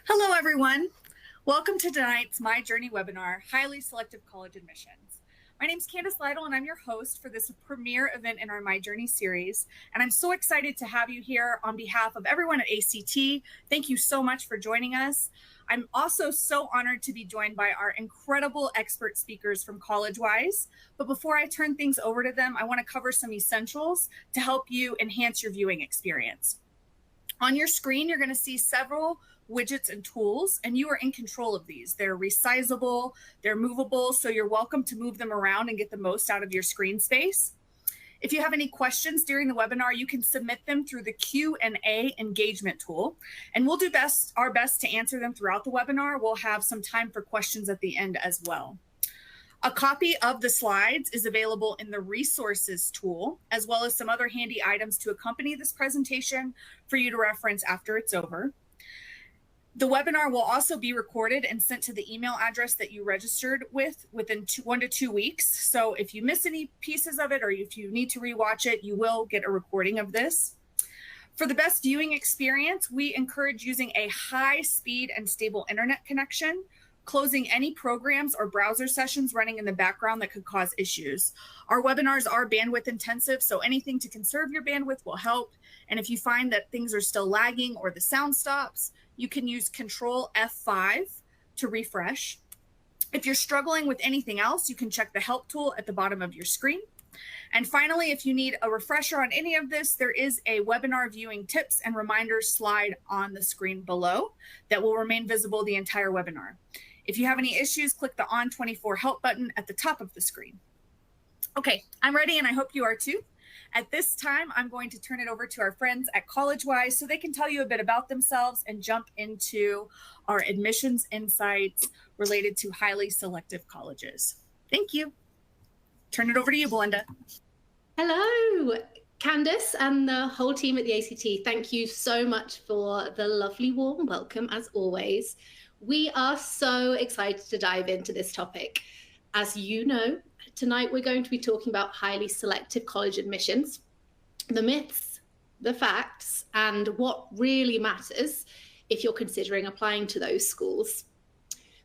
Hello, everyone. Welcome to tonight's My Journey webinar, Highly Selective College Admissions. My name is Candace Lytle, and I'm your host for this premier event in our My Journey series. And I'm so excited to have you here on behalf of everyone at ACT. Thank you so much for joining us. I'm also so honored to be joined by our incredible expert speakers from Collegewise. But before I turn things over to them, I want to cover some essentials to help you enhance your viewing experience. On your screen, you're going to see several widgets and tools, and you are in control of these. They're resizable, they're movable, so you're welcome to move them around and get the most out of your screen space. If you have any questions during the webinar, you can submit them through the Q&A engagement tool, and we'll do our best to answer them throughout the webinar. We'll have some time for questions at the end as well. A copy of the slides is available in the resources tool, as well as some other handy items to accompany this presentation for you to reference after it's over. The webinar will also be recorded and sent to the email address that you registered with within 1 to 2 weeks. So if you miss any pieces of it or if you need to rewatch it, you will get a recording of this. For the best viewing experience, we encourage using a high speed and stable internet connection, closing any programs or browser sessions running in the background that could cause issues. Our webinars are bandwidth intensive, so anything to conserve your bandwidth will help. And if you find that things are still lagging or the sound stops, you can use Control F5 to refresh. If you're struggling with anything else, you can check the help tool at the bottom of your screen. And finally, if you need a refresher on any of this, there is a webinar viewing tips and reminders slide on the screen below that will remain visible the entire webinar. If you have any issues, click the On24 Help button at the top of the screen. Okay, I'm ready, and I hope you are too. At this time, I'm going to turn it over to our friends at Collegewise so they can tell you a bit about themselves and jump into our admissions insights related to highly selective colleges. Thank you. Turn it over to you, Belinda. Hello, Candace and the whole team at the ACT. Thank you so much for the lovely warm welcome, as always. We are so excited to dive into this topic. As you know, tonight we're going to be talking about highly selective college admissions, the myths, the facts, and what really matters if you're considering applying to those schools.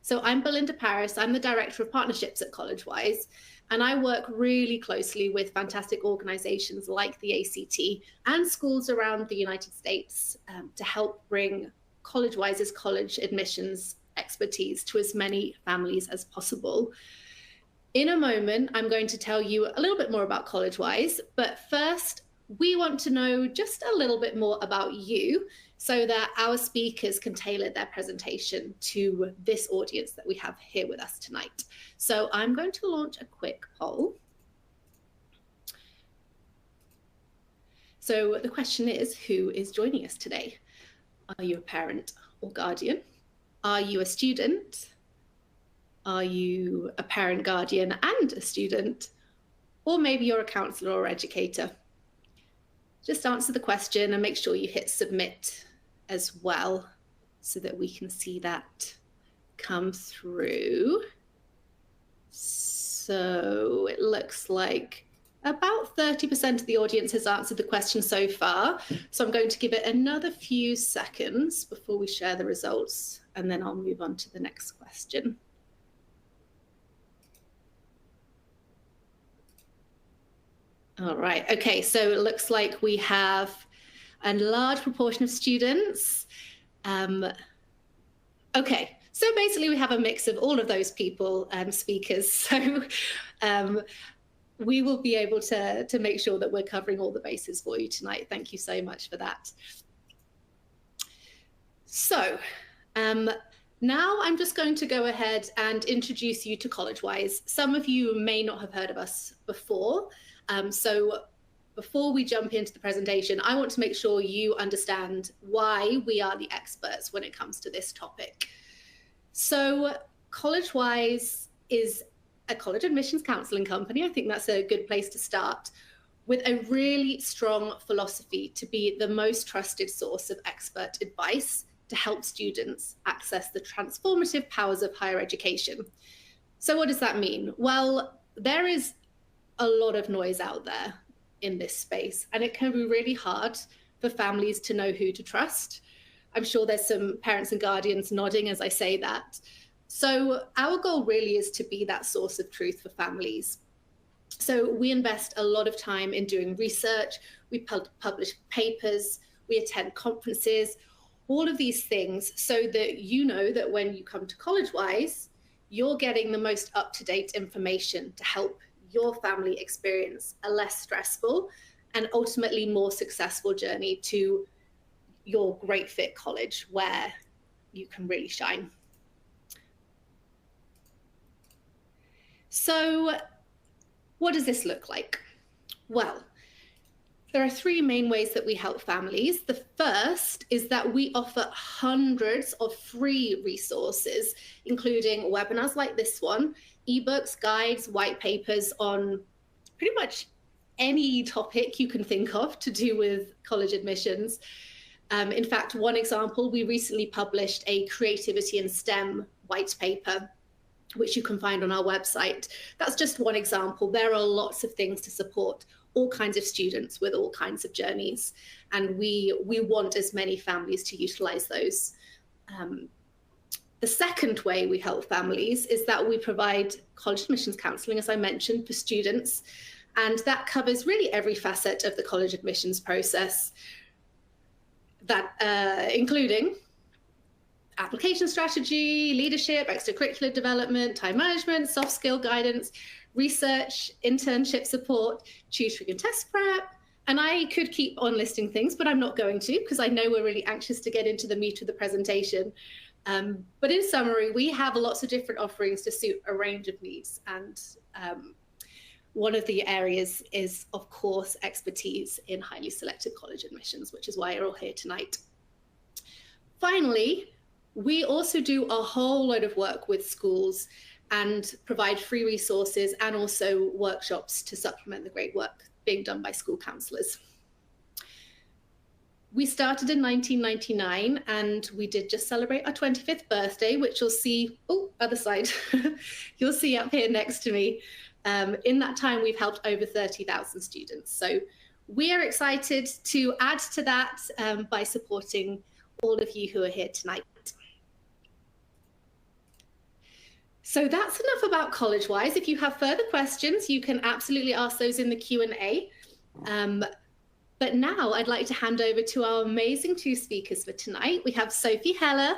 So I'm Belinda Paris. I'm the Director of Partnerships at Collegewise, and I work really closely with fantastic organizations like the ACT and schools around the United States to help bring Collegewise's college admissions expertise to as many families as possible. In a moment, I'm going to tell you a little bit more about Collegewise, but first, we want to know just a little bit more about you so that our speakers can tailor their presentation to this audience that we have here with us tonight. So I'm going to launch a quick poll. So the question is, who is joining us today? Are you a parent or guardian? Are you a student? Are you a parent, guardian, and a student? Or maybe you're a counselor or educator. Just answer the question and make sure you hit submit as well so that we can see that come through. So it looks like about 30% of the audience has answered the question so far. So I'm going to give it another few seconds before we share the results, and then I'll move on to the next question. All right, okay, so it looks like we have a large proportion of students. Okay, so basically we have a mix of all of those people, speakers. So we will be able to make sure that we're covering all the bases for you tonight. Thank you so much for that. So now I'm just going to go ahead and introduce you to Collegewise. Some of you may not have heard of us before. So before we jump into the presentation, I want to make sure you understand why we are the experts when it comes to this topic. So Collegewise is a college admissions counseling company. I think that's a good place to start, with a really strong philosophy to be the most trusted source of expert advice to help students access the transformative powers of higher education. So what does that mean? Well, there is a lot of noise out there in this space, and it can be really hard for families to know who to trust. I'm sure there's some parents and guardians nodding as I say that. So our goal really is to be that source of truth for families. So we invest a lot of time in doing research, we publish papers, we attend conferences, all of these things so that you know that when you come to Collegewise, you're getting the most up-to-date information to help your family experience a less stressful and ultimately more successful journey to your great fit college where you can really shine. So what does this look like? Well, there are three main ways that we help families. The first is that we offer hundreds of free resources, including webinars like this one, ebooks, guides, white papers on pretty much any topic you can think of to do with college admissions. In fact, one example, we recently published a creativity in STEM white paper, which you can find on our website. That's just one example. There are lots of things to support all kinds of students with all kinds of journeys, and we want as many families to utilize those. The second way we help families is that we provide college admissions counselling, as I mentioned, for students, and that covers really every facet of the college admissions process, that including application strategy, leadership, extracurricular development, time management, soft skill guidance, research, internship support, tutoring and test prep. And I could keep on listing things, but I'm not going to because I know we're really anxious to get into the meat of the presentation. But in summary, we have lots of different offerings to suit a range of needs. And one of the areas is, of course, expertise in highly selective college admissions, which is why you're all here tonight. Finally, we also do a whole load of work with schools and provide free resources and also workshops to supplement the great work being done by school counsellors. We started in 1999 and we did just celebrate our 25th birthday, which you'll see, oh, other side, you'll see up here next to me. In that time, we've helped over 30,000 students. So we are excited to add to that by supporting all of you who are here tonight. So that's enough about Collegewise. If you have further questions, you can absolutely ask those in the Q&A. But now I'd like to hand over to our amazing two speakers for tonight. We have Sophie Heller,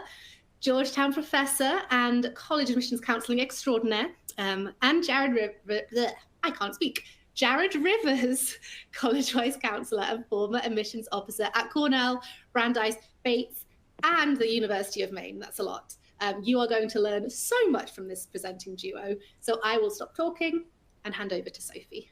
Georgetown professor and college admissions counselling extraordinaire, and Jared Rivers, Collegewise counsellor and former admissions officer at Cornell, Brandeis, Bates, and the University of Maine. That's a lot. You are going to learn so much from this presenting duo. So I will stop talking and hand over to Sophie.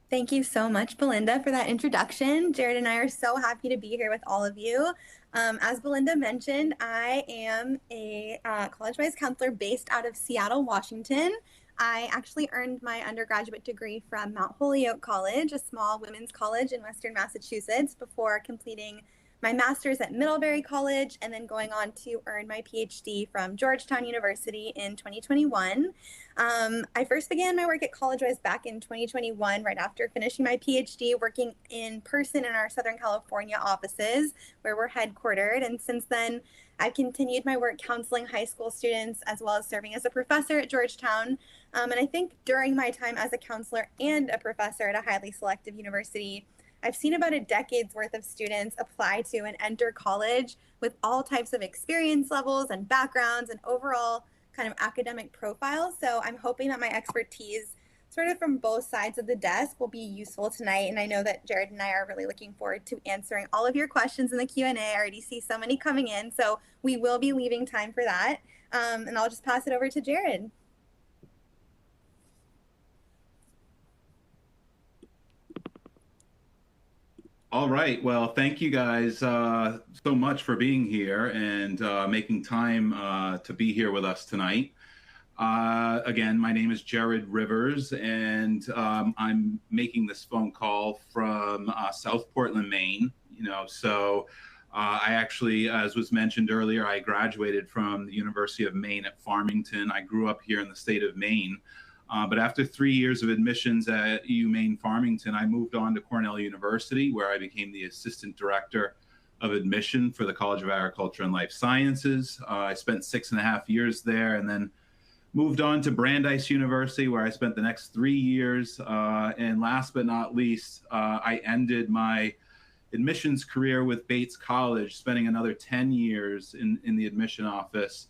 Thank you so much, Belinda, for that introduction. Jared and I are so happy to be here with all of you. As Belinda mentioned, I am a Collegewise counselor based out of Seattle, Washington. I actually earned my undergraduate degree from Mount Holyoke College, a small women's college in Western Massachusetts, before completing my master's at Middlebury College and then going on to earn my PhD from Georgetown University in 2021. I first began my work at Collegewise back in 2021, right after finishing my PhD, working in person in our Southern California offices where we're headquartered. And since then, I've continued my work counseling high school students as well as serving as a professor at Georgetown. And I think during my time as a counselor and a professor at a highly selective university, I've seen about a decade's worth of students apply to and enter college with all types of experience levels and backgrounds and overall kind of academic profiles. So I'm hoping that my expertise sort of from both sides of the desk will be useful tonight. And I know that Jared and I are really looking forward to answering all of your questions in the Q&A. I already see so many coming in, so we will be leaving time for that. And I'll just pass it over to Jared. All right. Well, thank you guys so much for being here and making time to be here with us tonight. Again, my name is Jared Rivers, and I'm making this phone call from South Portland, Maine. So I actually, as was mentioned earlier, I graduated from the University of Maine at Farmington. I grew up here in the state of Maine. But after 3 years of admissions at UMaine Farmington, I moved on to Cornell University, where I became the assistant director of Admission for the College of Agriculture and Life Sciences. I spent 6.5 years there, and then moved on to Brandeis University, where I spent the next 3 years. And last but not least, I ended my admissions career with Bates College, spending another 10 years in the admission office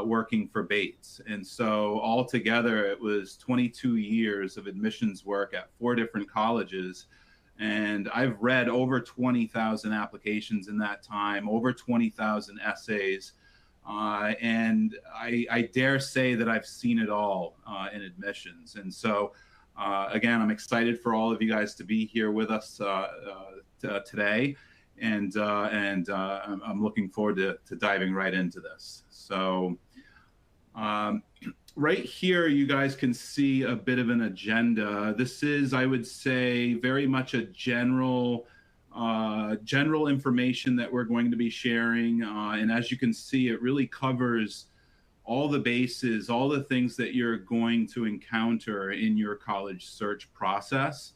working for Bates. And so altogether, it was 22 years of admissions work at 4 different colleges. And I've read over 20,000 applications in that time, over 20,000 essays. And I dare say that I've seen it all in admissions. And so, again, I'm excited for all of you guys to be here with us today. And I'm looking forward to diving right into this. So right here, you guys can see a bit of an agenda. This is, I would say, very much a general information that we're going to be sharing. And as you can see, it really covers all the bases, all the things that you're going to encounter in your college search process.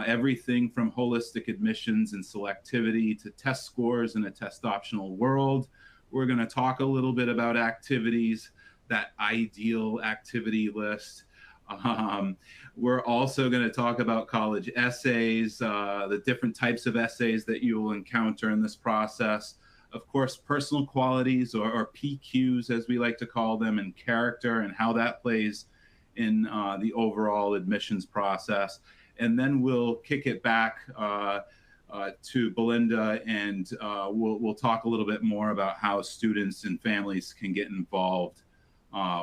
Everything from holistic admissions and selectivity to test scores in a test optional world. We're going to talk a little bit about activities, that ideal activity list. We're also going to talk about college essays, the different types of essays that you will encounter in this process. Of course, personal qualities or PQs, as we like to call them, and character and how that plays in the overall admissions process. And then we'll kick it back to Belinda, and we'll talk a little bit more about how students and families can get involved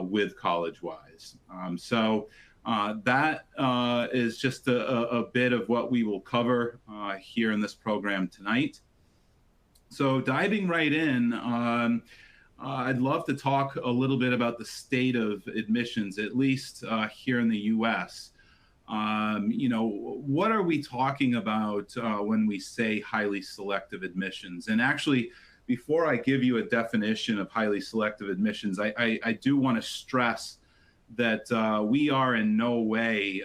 with Collegewise. So that is just a bit of what we will cover here in this program tonight. So diving right in, I'd love to talk a little bit about the state of admissions, at least here in the US. What are we talking about when we say highly selective admissions? And actually, before I give you a definition of highly selective admissions, I do want to stress that we are in no way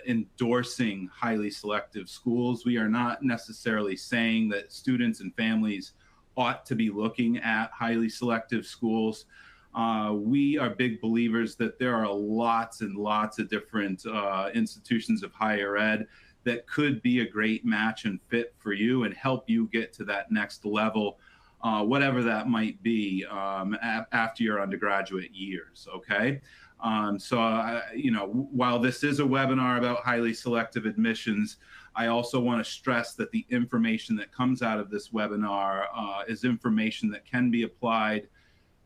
endorsing highly selective schools. We are not necessarily saying that students and families ought to be looking at highly selective schools. We are big believers that there are lots and lots of different institutions of higher ed that could be a great match and fit for you and help you get to that next level, whatever that might be after your undergraduate years, okay? While this is a webinar about highly selective admissions, I also want to stress that the information that comes out of this webinar is information that can be applied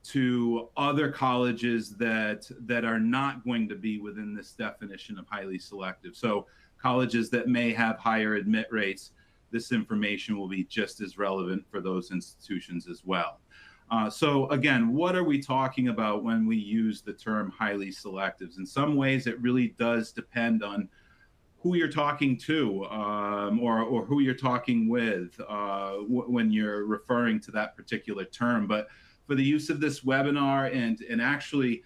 to other colleges that are not going to be within this definition of highly selective. So colleges that may have higher admit rates, this information will be just as relevant for those institutions as well. So again, what are we talking about when we use the term highly selectives? In some ways, it really does depend on who you're talking to or who you're talking with when you're referring to that particular term. But for the use of this webinar and actually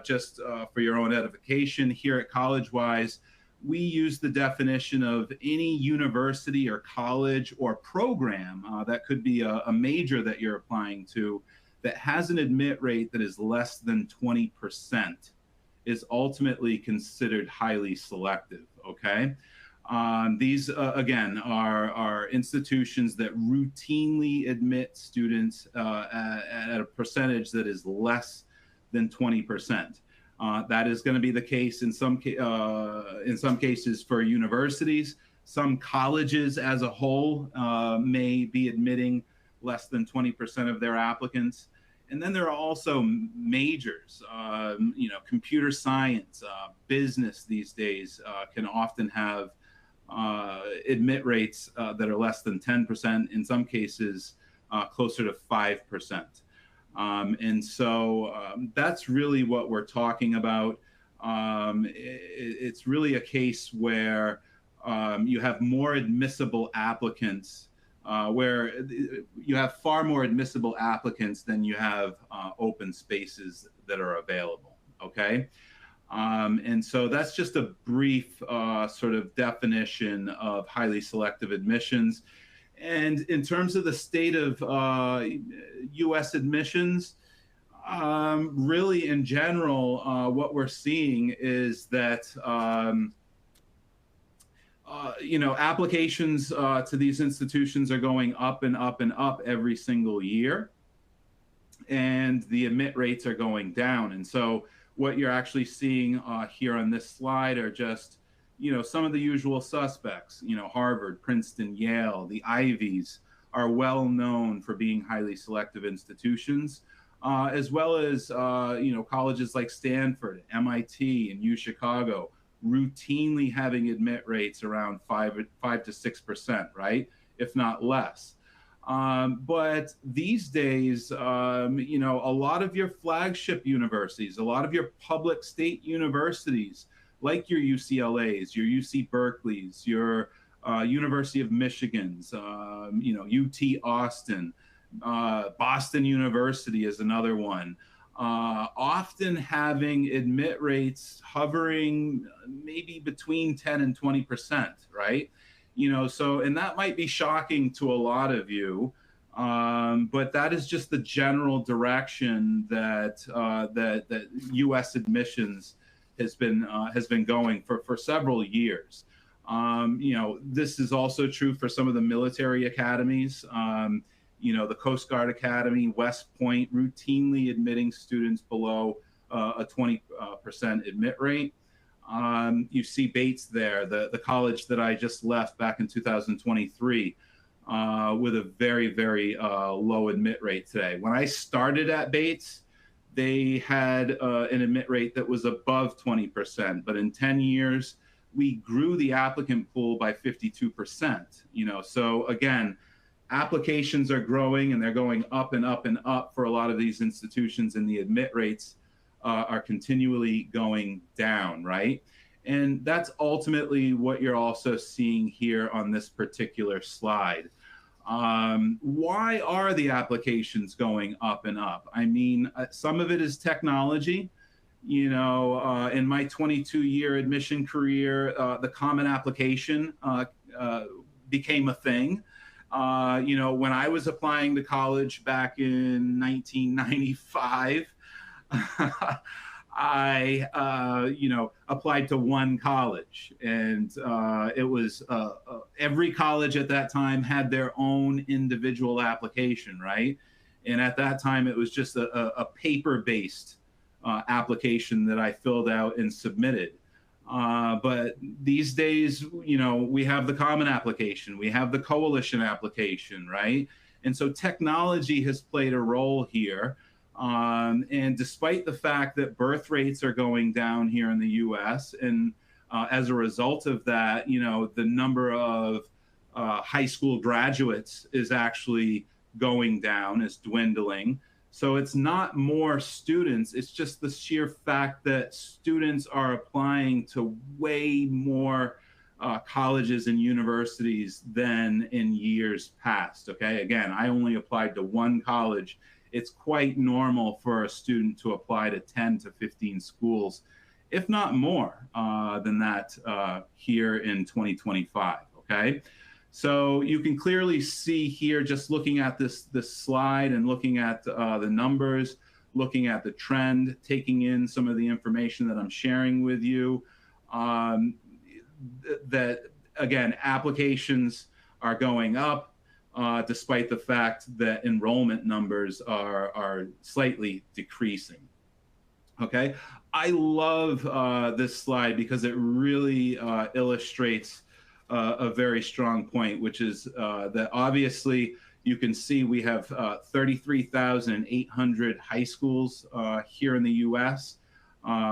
just for your own edification here at Collegewise, we use the definition of any university or college or program that could be a major that you're applying to that has an admit rate that is less than 20% is ultimately considered highly selective, okay? These, again, are institutions that routinely admit students at a percentage that is less than 20%. That is going to be the case in some cases for universities. Some colleges as a whole may be admitting less than 20% of their applicants. And then there are also majors, computer science, business these days can often have admit rates that are less than 10%, in some cases closer to 5%. And so that's really what we're talking about. It's really a case where you have more admissible applicants, where you have far more admissible applicants than you have open spaces that are available, okay? And so that's just a brief sort of definition of highly selective admissions. And in terms of the state of U.S. admissions, really in general, what we're seeing is that applications to these institutions are going up and up and up every single year, and the admit rates are going down. And so what you're actually seeing here on this slide are just, some of the usual suspects. Harvard, Princeton, Yale, the Ivies are well known for being highly selective institutions, as well as, colleges like Stanford, MIT, and UChicago, routinely having admit rates around 5 to 6%, right? If not less. But these days, a lot of your flagship universities, a lot of your public state universities, like your UCLAs, your UC Berkeley's, your University of Michigan's, UT Austin, Boston University is another one. Often having admit rates hovering maybe between 10 and 20%, right? And that might be shocking to a lot of you, but that is just the general direction that that U.S. admissions has been going for several years. This is also true for some of the military academies. The Coast Guard Academy, West Point, routinely admitting students below a 20% admit rate. You see Bates there, the college that I just left back in 2023, with a very, very low admit rate today. When I started at Bates, they had an admit rate that was above 20%, but in 10 years, we grew the applicant pool by 52%. So again, applications are growing and they're going up and up and up for a lot of these institutions, and the admit rates are continually going down, right? And that's ultimately what you're also seeing here on this particular slide. Why are the applications going up and up? I mean, some of it is technology. In my 22-year admission career, the Common Application became a thing. When I was applying to college back in 1995, I, applied to one college, and it was every college at that time had their own individual application, right? And at that time, it was just a paper-based application that I filled out and submitted. But these days, we have the Common Application, we have the Coalition Application, right? And so technology has played a role here. And despite the fact that birth rates are going down here in the US, and as a result of that, the number of high school graduates is actually going down, is dwindling. So it's not more students, it's just the sheer fact that students are applying to way more colleges and universities than in years past, okay? Again, I only applied to one college. It's quite normal for a student to apply to 10 to 15 schools, if not more than that here in 2025, okay? So you can clearly see here, just looking at this slide and looking at the numbers, looking at the trend, taking in some of the information that I'm sharing with you, that, again, applications are going up, despite the fact that enrollment numbers are slightly decreasing. Okay, I love this slide because it really illustrates a very strong point, which is that obviously you can see we have 33,800 high schools here in the US,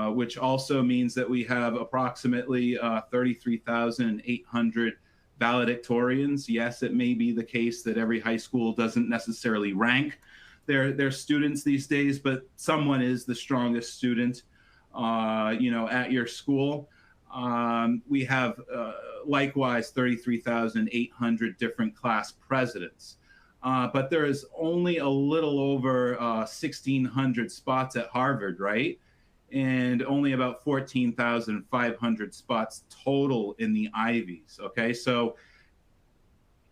which also means that we have approximately 33,800 valedictorians. Yes, it may be the case that every high school doesn't necessarily rank their students these days, but someone is the strongest student, at your school. We have likewise 33,800 different class presidents, but there is only a little over 1,600 spots at Harvard, right? And only about 14,500 spots total in the Ivies, okay? So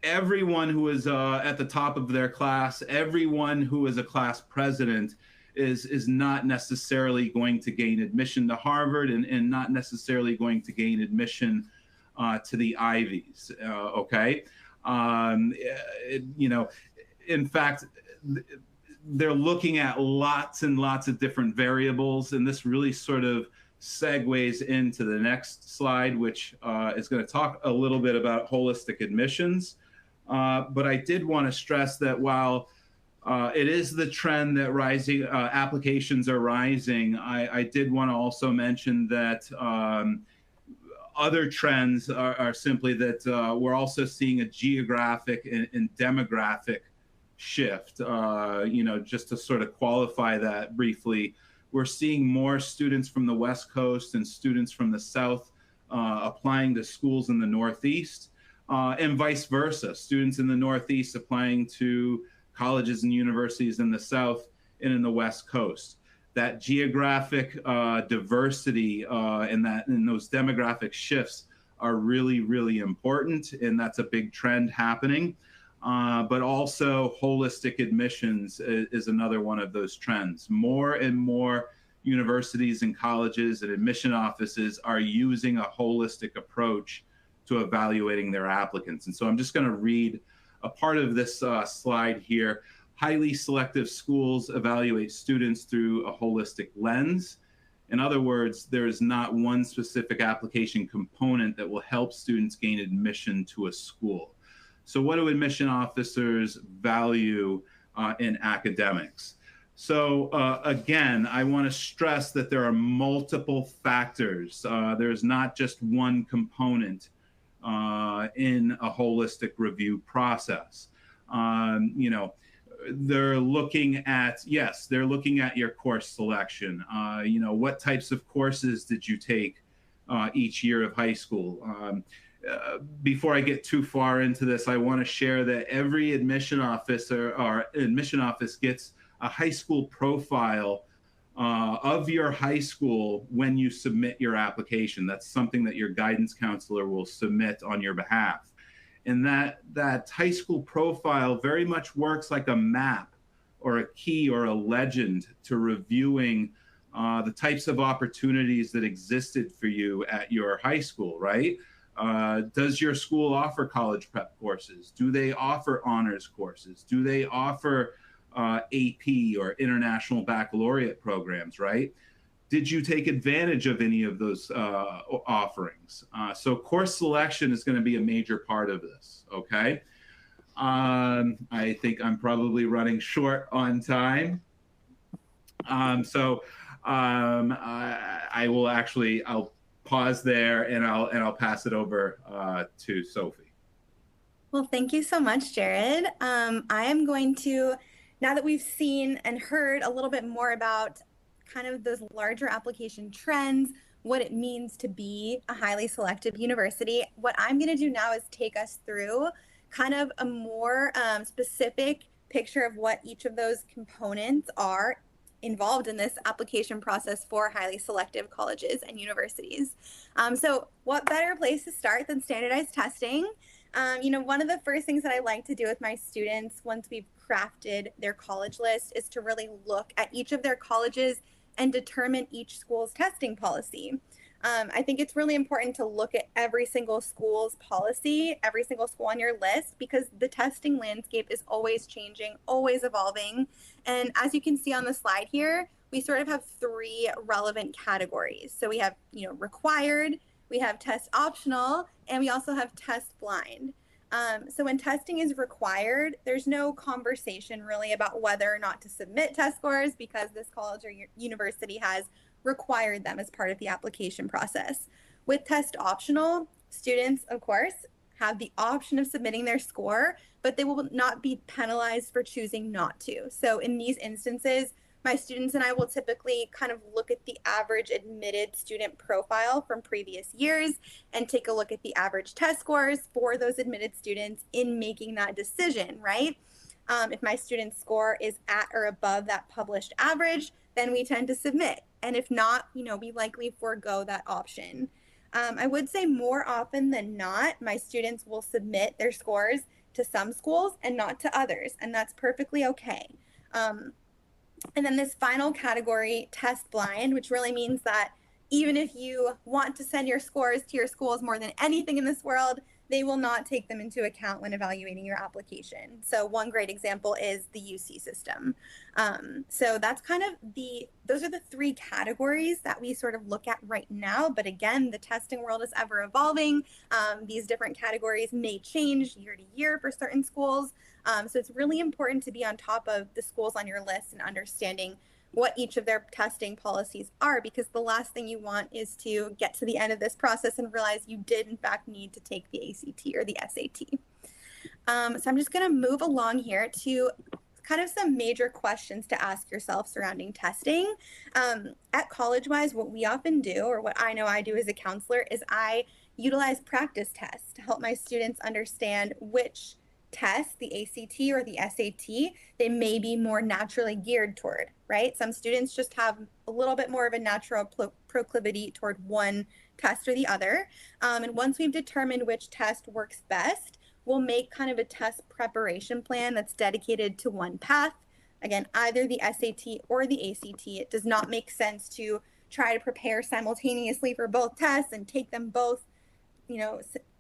everyone who is at the top of their class, everyone who is a class president is not necessarily going to gain admission to Harvard and not necessarily going to gain admission to the Ivies. Okay. In fact, they're looking at lots and lots of different variables, and this really sort of segues into the next slide, which is going to talk a little bit about holistic admissions. But I did want to stress that while it is the trend that rising applications are rising, I did want to also mention that other trends are simply that we're also seeing a geographic and demographic shift. Just to sort of qualify that briefly, we're seeing more students from the West Coast and students from the South applying to schools in the Northeast, and vice versa. Students in the Northeast applying to colleges and universities in the South and in the West Coast. That geographic diversity and those demographic shifts are really, really important, and that's a big trend happening. But also holistic admissions is another one of those trends. More and more universities and colleges and admission offices are using a holistic approach to evaluating their applicants. And so I'm just going to read a part of this slide here. Highly selective schools evaluate students through a holistic lens. In other words, there is not one specific application component that will help students gain admission to a school. So what do admission officers value in academics? So again, I want to stress that there are multiple factors. There's not just one component in a holistic review process. They're looking at, yes, they're looking at your course selection. What types of courses did you take each year of high school? Before I get too far into this, I want to share that every admission officer or admission office gets a high school profile of your high school when you submit your application. That's something that your guidance counselor will submit on your behalf. And that high school profile very much works like a map or a key or a legend to reviewing the types of opportunities that existed for you at your high school, right? Does your school offer college prep courses? Do they offer honors courses? Do they offer AP or international baccalaureate programs, right? Did you take advantage of any of those offerings? So course selection is going to be a major part of this, okay? I think I'm probably running short on time. I'll pause there and I'll pass it over to Sophie. Well, thank you so much, Jared. I am going to, now that we've seen and heard a little bit more about kind of those larger application trends, what it means to be a highly selective university, what I'm going to do now is take us through kind of a more specific picture of what each of those components are involved in this application process for highly selective colleges and universities. So what better place to start than standardized testing? One of the first things that I like to do with my students once we've crafted their college list is to really look at each of their colleges and determine each school's testing policy. I think it's really important to look at every single school's policy, every single school on your list, because the testing landscape is always changing, always evolving. And as you can see on the slide here, we sort of have three relevant categories. So we have, required, we have test optional, and we also have test blind. So when testing is required, there's no conversation really about whether or not to submit test scores because this college or university has required them as part of the application process. With test optional, students, of course, have the option of submitting their score, but they will not be penalized for choosing not to. So in these instances, my students and I will typically kind of look at the average admitted student profile from previous years and take a look at the average test scores for those admitted students in making that decision, right? If my student's score is at or above that published average, then we tend to submit. And if not, we likely forego that option. I would say more often than not, my students will submit their scores to some schools and not to others, and that's perfectly okay. And then this final category, test blind, which really means that even if you want to send your scores to your schools more than anything in this world, they will not take them into account when evaluating your application. So one great example is the UC system. So that's kind of those are the three categories that we sort of look at right now. But again, the testing world is ever evolving. These different categories may change year to year for certain schools. So it's really important to be on top of the schools on your list and understanding what each of their testing policies are, because the last thing you want is to get to the end of this process and realize you did in fact need to take the ACT or the SAT. So I'm just going to move along here to kind of some major questions to ask yourself surrounding testing. At Collegewise, what we often do, or what I know I do as a counselor, is I utilize practice tests to help my students understand which test, the ACT or the SAT, they may be more naturally geared toward, right? Some students just have a little bit more of a natural proclivity toward one test or the other. And once we've determined which test works best, we'll make kind of a test preparation plan that's dedicated to one path. Again, either the SAT or the ACT. It does not make sense to try to prepare simultaneously for both tests and take them both,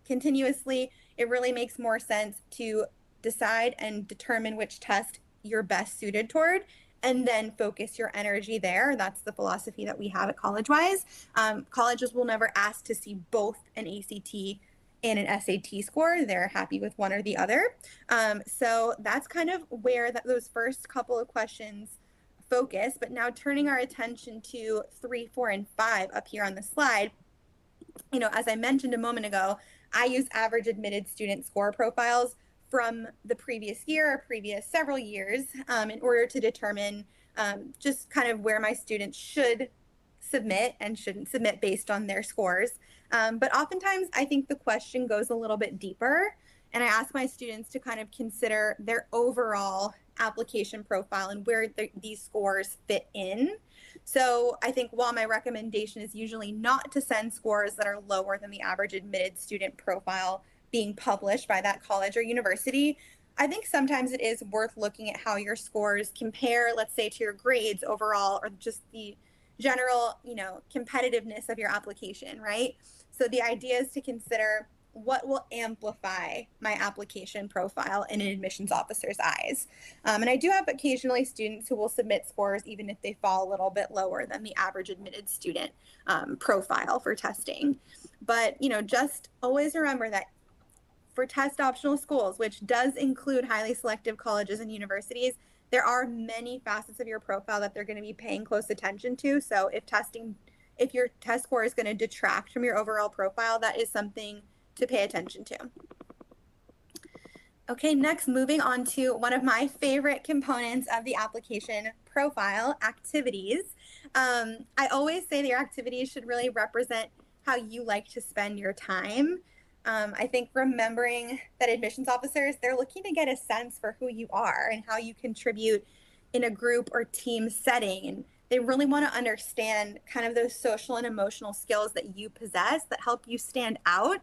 continuously. It really makes more sense to decide and determine which test you're best suited toward, and then focus your energy there. That's the philosophy that we have at Collegewise. Colleges will never ask to see both an ACT and an SAT score. They're happy with one or the other. So that's kind of where those first couple of questions focus. But now turning our attention to 3, 4, and 5 up here on the slide, as I mentioned a moment ago, I use average admitted student score profiles from the previous year or previous several years in order to determine just kind of where my students should submit and shouldn't submit based on their scores. But oftentimes I think the question goes a little bit deeper, and I ask my students to kind of consider their overall application profile and where these scores fit in. So I think while my recommendation is usually not to send scores that are lower than the average admitted student profile being published by that college or university, I think sometimes it is worth looking at how your scores compare, let's say, to your grades overall, or just the general, competitiveness of your application, right? So the idea is to consider what will amplify my application profile in an admissions officer's eyes. And I do have occasionally students who will submit scores even if they fall a little bit lower than the average admitted student profile for testing. But, just always remember that for test optional schools, which does include highly selective colleges and universities, there are many facets of your profile that they're going to be paying close attention to. So if your test score is going to detract from your overall profile, that is something to pay attention to. Okay, next, moving on to one of my favorite components of the application profile, activities. I always say that your activities should really represent how you like to spend your time. I think remembering that admissions officers, they're looking to get a sense for who you are and how you contribute in a group or team setting. And they really want to understand kind of those social and emotional skills that you possess that help you stand out.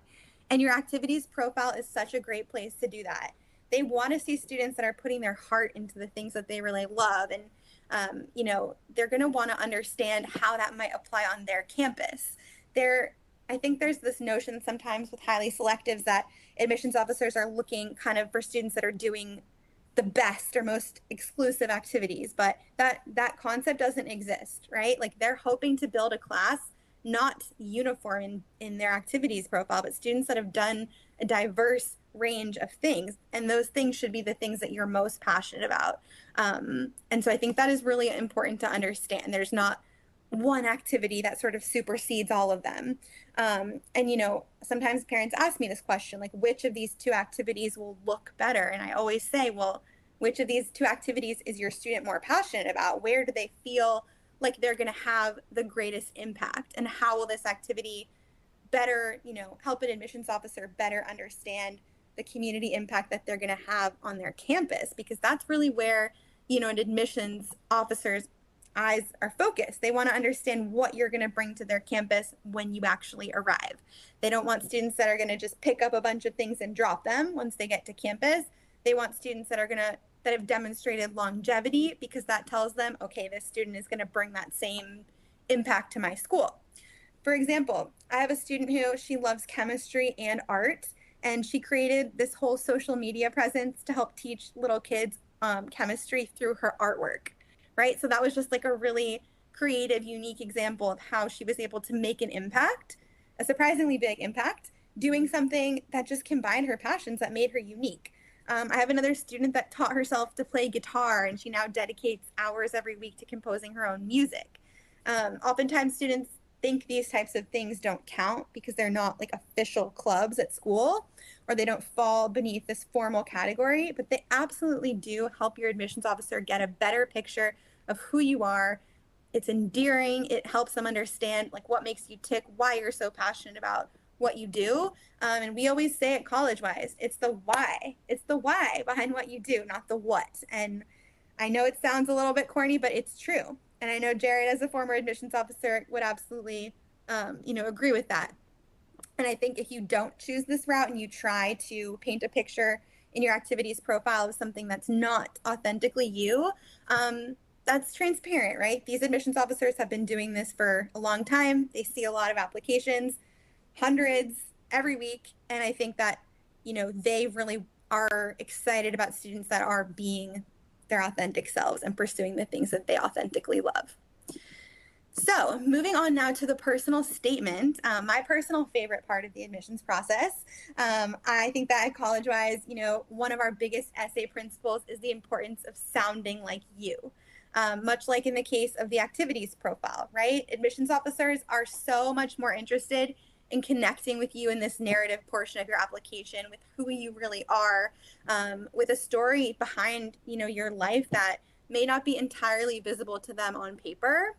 And your activities profile is such a great place to do that. They want to see students that are putting their heart into the things that they really love. And, they're going to want to understand how that might apply on their campus. I think there's this notion sometimes with highly selectives that admissions officers are looking kind of for students that are doing the best or most exclusive activities, but that concept doesn't exist, right? Like, they're hoping to build a class not uniform in their activities profile, but students that have done a diverse range of things, and those things should be the things that you're most passionate about. And so I think that is really important to understand. There's not one activity that sort of supersedes all of them. And sometimes parents ask me this question, like, which of these two activities will look better? And I always say, well, which of these two activities is your student more passionate about? Where do they feel like they're going to have the greatest impact? And how will this activity better, help an admissions officer better understand the community impact that they're going to have on their campus? Because that's really where, an admissions officer's eyes are focused. They want to understand what you're going to bring to their campus when you actually arrive. They don't want students that are going to just pick up a bunch of things and drop them once they get to campus. They want students that have demonstrated longevity, because that tells them, okay, this student is going to bring that same impact to my school. For example, I have a student who, she loves chemistry and art, and she created this whole social media presence to help teach little kids chemistry through her artwork, right? So that was just like a really creative, unique example of how she was able to make an impact, a surprisingly big impact, doing something that just combined her passions that made her unique. I have another student that taught herself to play guitar, and she now dedicates hours every week to composing her own music. Oftentimes students think these types of things don't count because they're not like official clubs at school, or they don't fall beneath this formal category, but they absolutely do help your admissions officer get a better picture of who you are. It's endearing. It helps them understand like what makes you tick, why you're so passionate about what you do. And we always say at Collegewise, it's the why. It's the why behind what you do, not the what. And I know it sounds a little bit corny, but it's true. And I know Jared, as a former admissions officer, would absolutely, agree with that. And I think if you don't choose this route and you try to paint a picture in your activities profile of something that's not authentically you, that's transparent, right? These admissions officers have been doing this for a long time. They see a lot of applications, hundreds every week. And I think that, they really are excited about students that are being their authentic selves and pursuing the things that they authentically love. So moving on now to the personal statement, my personal favorite part of the admissions process. I think that at Collegewise, one of our biggest essay principles is the importance of sounding like you. Much like in the case of the activities profile, right? Admissions officers are so much more interested in connecting with you in this narrative portion of your application, with who you really are, with a story behind, your life that may not be entirely visible to them on paper.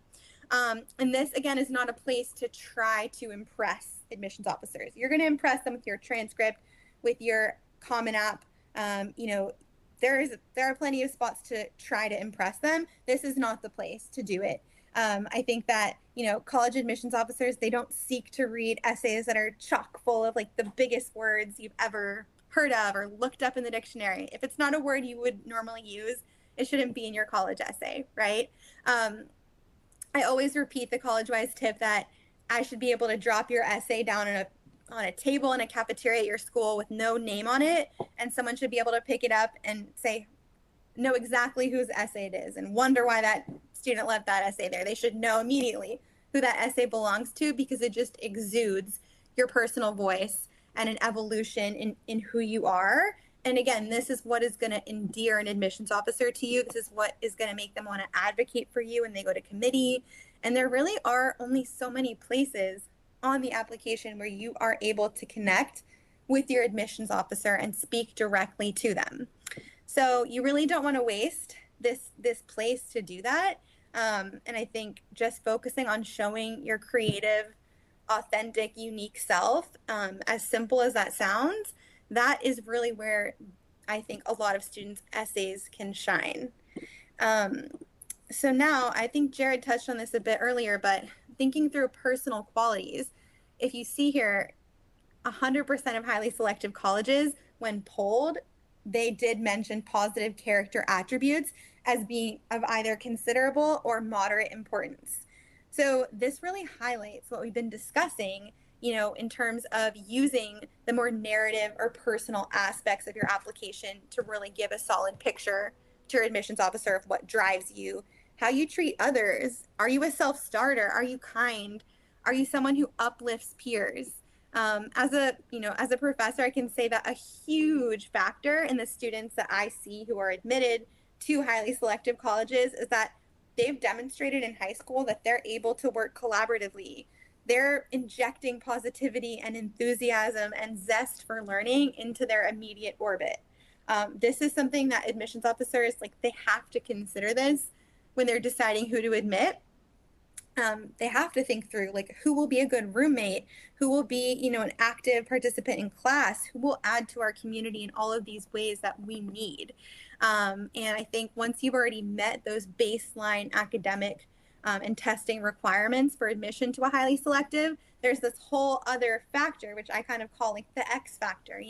And this, again, is not a place to try to impress admissions officers. You're going to impress them with your transcript, with your Common App. There are plenty of spots to try to impress them. This is not the place to do it. I think that, college admissions officers, they don't seek to read essays that are chock full of like the biggest words you've ever heard of or looked up in the dictionary. If it's not a word you would normally use, it shouldn't be in your college essay, right? I always repeat the Collegewise tip that I should be able to drop your essay down on a table in a cafeteria at your school with no name on it, and someone should be able to pick it up and know exactly whose essay it is and wonder why that student left that essay there. They should know immediately who that essay belongs to, because it just exudes your personal voice and an evolution in who you are. And again, this is what is going to endear an admissions officer to you. This is what is going to make them want to advocate for you when they go to committee. And there really are only so many places on the application where you are able to connect with your admissions officer and speak directly to them. So you really don't want to waste this place to do that. And I think just focusing on showing your creative, authentic, unique self, as simple as that sounds, that is really where I think a lot of students' essays can shine. So now, I think Jared touched on this a bit earlier, but thinking through personal qualities, if you see here, 100% of highly selective colleges, when polled, they did mention positive character attributes as being of either considerable or moderate importance. So this really highlights what we've been discussing, in terms of using the more narrative or personal aspects of your application to really give a solid picture to your admissions officer of what drives you, how you treat others. Are you a self-starter? Are you kind? Are you someone who uplifts peers? As a professor, I can say that a huge factor in the students that I see who are admitted to highly selective colleges is that they've demonstrated in high school that they're able to work collaboratively. They're injecting positivity and enthusiasm and zest for learning into their immediate orbit. This is something that admissions officers, they have to consider this when they're deciding who to admit. they have to think through, like, who will be a good roommate, who will be, an active participant in class, who will add to our community in all of these ways that we need. And I think once you've already met those baseline academic and testing requirements for admission to a highly selective, there's this whole other factor, which I kind of call like the X factor.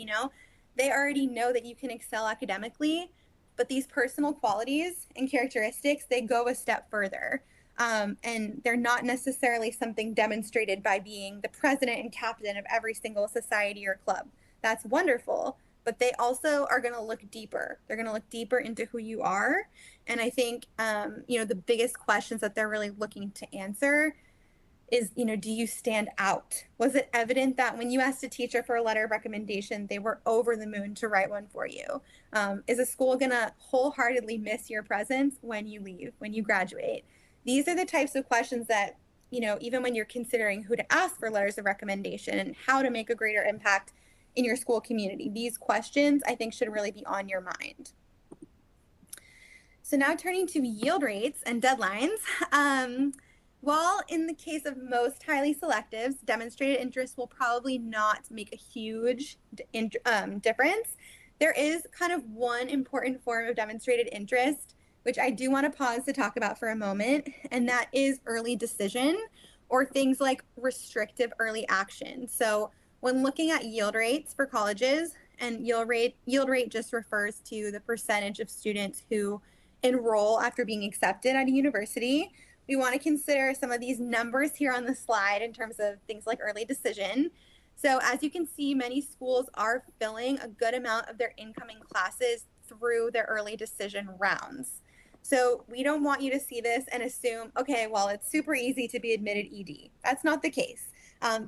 They already know that you can excel academically, but these personal qualities and characteristics, they go a step further. And they're not necessarily something demonstrated by being the president and captain of every single society or club. That's wonderful, but they also are going to look deeper. They're going to look deeper into who you are. And I think, the biggest questions that they're really looking to answer is, do you stand out? Was it evident that when you asked a teacher for a letter of recommendation, they were over the moon to write one for you? Is a school going to wholeheartedly miss your presence when you leave, when you graduate? These are the types of questions that, even when you're considering who to ask for letters of recommendation and how to make a greater impact in your school community, these questions, I think, should really be on your mind. So now turning to yield rates and deadlines. While in the case of most highly selectives, demonstrated interest will probably not make a huge difference, there is kind of one important form of demonstrated interest which I do want to pause to talk about for a moment, and that is early decision, or things like restrictive early action. So when looking at yield rates for colleges, and yield rate just refers to the percentage of students who enroll after being accepted at a university, we want to consider some of these numbers here on the slide in terms of things like early decision. So as you can see, many schools are filling a good amount of their incoming classes through their early decision rounds. So we don't want you to see this and assume, okay, well, it's super easy to be admitted ED. That's not the case.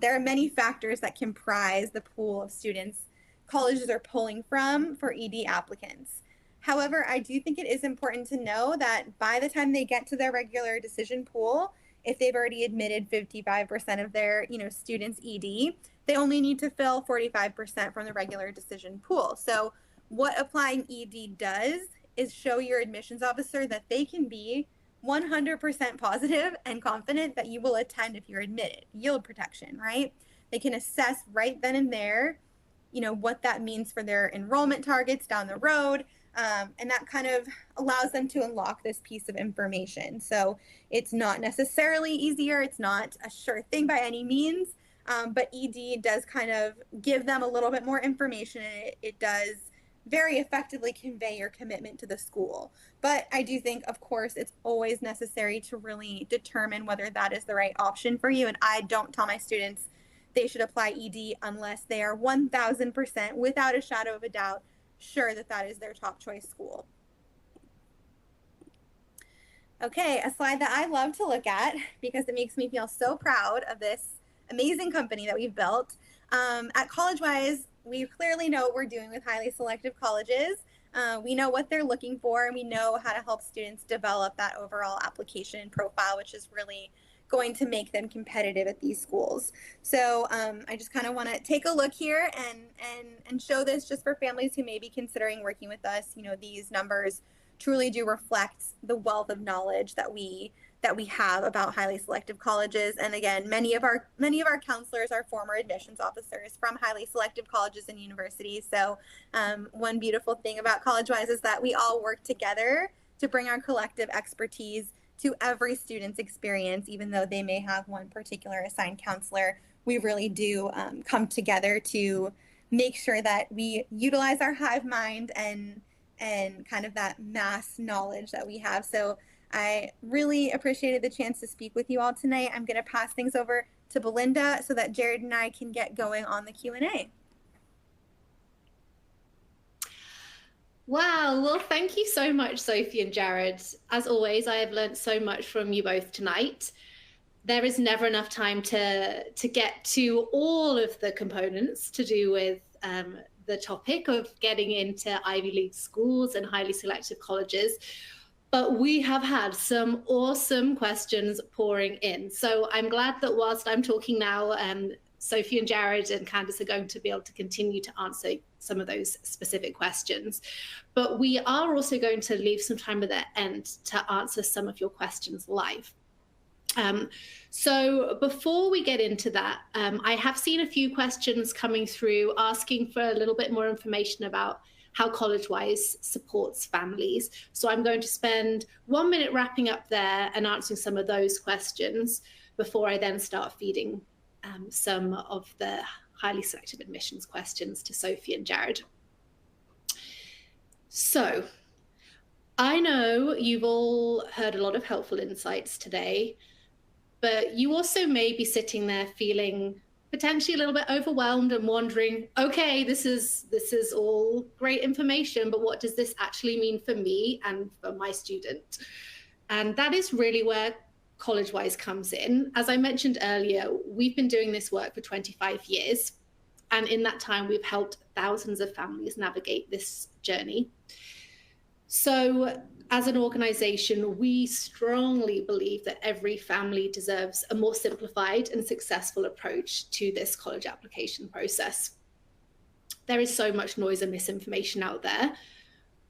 There are many factors that comprise the pool of students colleges are pulling from for ED applicants. However, I do think it is important to know that by the time they get to their regular decision pool, if they've already admitted 55% of their students ED, they only need to fill 45% from the regular decision pool. So what applying ED does is show your admissions officer that they can be 100% positive and confident that you will attend if you're admitted. Yield protection, right? They can assess right then and there, what that means for their enrollment targets down the road. And that kind of allows them to unlock this piece of information. So it's not necessarily easier. It's not a sure thing by any means. But ED does kind of give them a little bit more information. And it does very effectively convey your commitment to the school. But I do think, of course, it's always necessary to really determine whether that is the right option for you. And I don't tell my students they should apply ED unless they are 1000% without a shadow of a doubt sure that that is their top choice school. Okay, a slide that I love to look at because it makes me feel so proud of this amazing company that we've built. At Collegewise, we clearly know what we're doing with highly selective colleges. We know what they're looking for, and we know how to help students develop that overall application profile, which is really going to make them competitive at these schools. So I just kind of want to take a look here and show this just for families who may be considering working with us. These numbers truly do reflect the wealth of knowledge that we have about highly selective colleges. And again, many of our counselors are former admissions officers from highly selective colleges and universities. So one beautiful thing about Collegewise is that we all work together to bring our collective expertise to every student's experience, even though they may have one particular assigned counselor. We really do come together to make sure that we utilize our hive mind and kind of that mass knowledge that we have. So I really appreciated the chance to speak with you all tonight. I'm going to pass things over to Belinda so that Jared and I can get going on the Q&A. Wow, well, thank you so much, Sophie and Jared. As always, I have learned so much from you both tonight. There is never enough time to get to all of the components to do with the topic of getting into Ivy League schools and highly selective colleges. But we have had some awesome questions pouring in. So I'm glad that whilst I'm talking now, Sophie and Jared and Candice are going to be able to continue to answer some of those specific questions. But we are also going to leave some time at the end to answer some of your questions live. So before we get into that, I have seen a few questions coming through asking for a little bit more information about how Collegewise supports families. So I'm going to spend 1 minute wrapping up there and answering some of those questions before I then start feeding some of the highly selective admissions questions to Sophie and Jared. So I know you've all heard a lot of helpful insights today, but you also may be sitting there feeling potentially a little bit overwhelmed and wondering, okay, this is all great information, but what does this actually mean for me and for my student? And that is really where Collegewise comes in. As I mentioned earlier, we've been doing this work for 25 years. And in that time, we've helped thousands of families navigate this journey. So as an organization, we strongly believe that every family deserves a more simplified and successful approach to this college application process. There is so much noise and misinformation out there,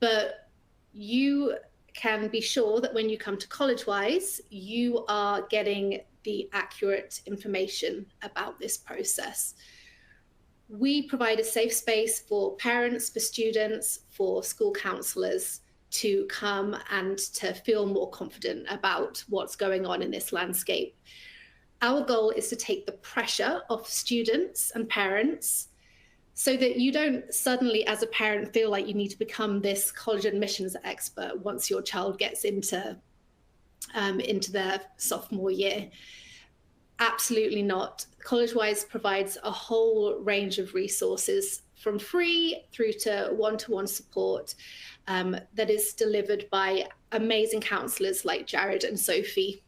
but you can be sure that when you come to Collegewise, you are getting the accurate information about this process. We provide a safe space for parents, for students, for school counselors to come and to feel more confident about what's going on in this landscape. Our goal is to take the pressure off students and parents so that you don't suddenly, as a parent, feel like you need to become this college admissions expert once your child gets into their sophomore year. Absolutely not. Collegewise provides a whole range of resources from free through to one-to-one support that is delivered by amazing counselors like Jared and Sophie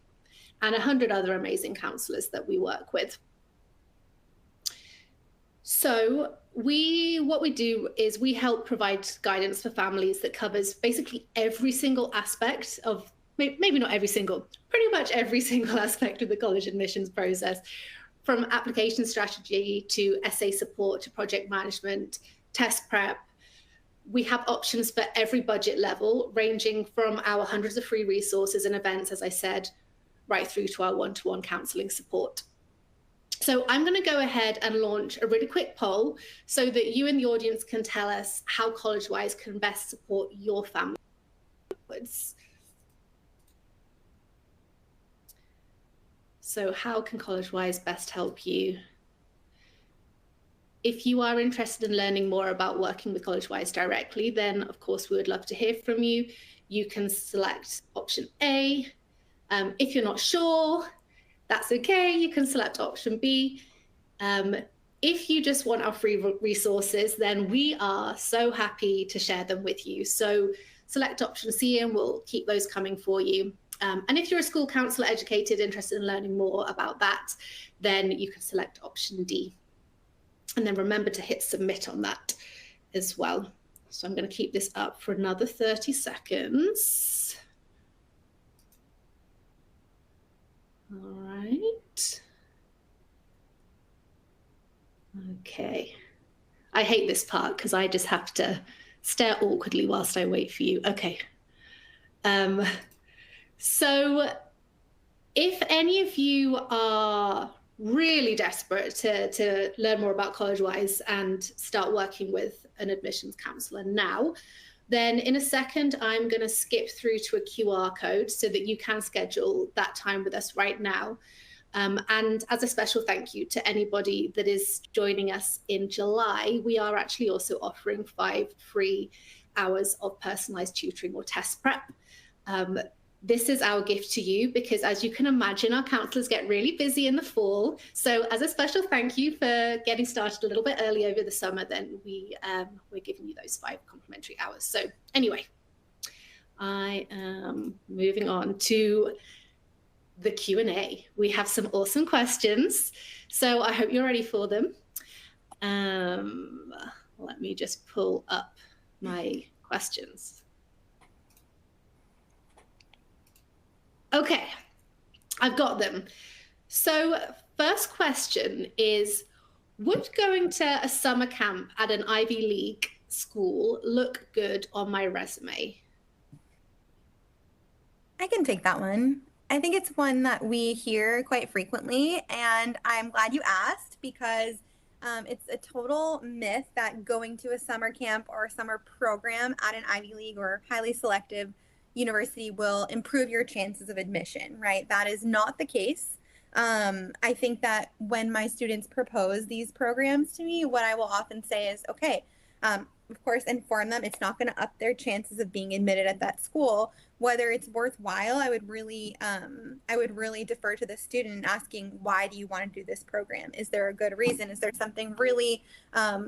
and 100 other amazing counselors that we work with. So what we do is we help provide guidance for families that covers basically every single aspect of, maybe not every single, pretty much every single aspect of the college admissions process, from application strategy to essay support to project management, test prep. We have options for every budget level, ranging from our hundreds of free resources and events, as I said, right through to our one-to-one counseling support. So I'm going to go ahead and launch a really quick poll so that you and the audience can tell us how Collegewise can best support your family. So how can Collegewise best help you? If you are interested in learning more about working with Collegewise directly, then of course we would love to hear from you. You can select option A. If you're not sure, that's okay. You can select option B. If you just want our free resources, then we are so happy to share them with you. So select option C and we'll keep those coming for you. And if you're a school counselor educated, interested in learning more about that, then you can select option D. And then remember to hit submit on that as well. So I'm going to keep this up for another 30 seconds. All right. Okay. I hate this part because I just have to stare awkwardly whilst I wait for you. Okay. So if any of you are really desperate to learn more about Collegewise and start working with an admissions counsellor now, then in a second, I'm going to skip through to a QR code so that you can schedule that time with us right now. And as a special thank you to anybody that is joining us in July, we are actually also offering 5 free hours of personalised tutoring or test prep. This is our gift to you because, as you can imagine, our counsellors get really busy in the fall. So as a special thank you for getting started a little bit early over the summer, then we're giving you those 5 complimentary hours. So anyway, I am moving on to the Q&A. We have some awesome questions, so I hope you're ready for them. Let me just pull up my questions. Okay, I've got them. So first question is, would going to a summer camp at an Ivy League school look good on my resume? I can take that one. I think it's one that we hear quite frequently, and I'm glad you asked because it's a total myth that going to a summer camp or a summer program at an Ivy League or highly selective university will improve your chances of admission, right? That is not the case. I think that when my students propose these programs to me, what I will often say is, okay, of course, inform them it's not going to up their chances of being admitted at that school. Whether it's worthwhile, I would really defer to the student and asking, why do you want to do this program? Is there a good reason? Is there something really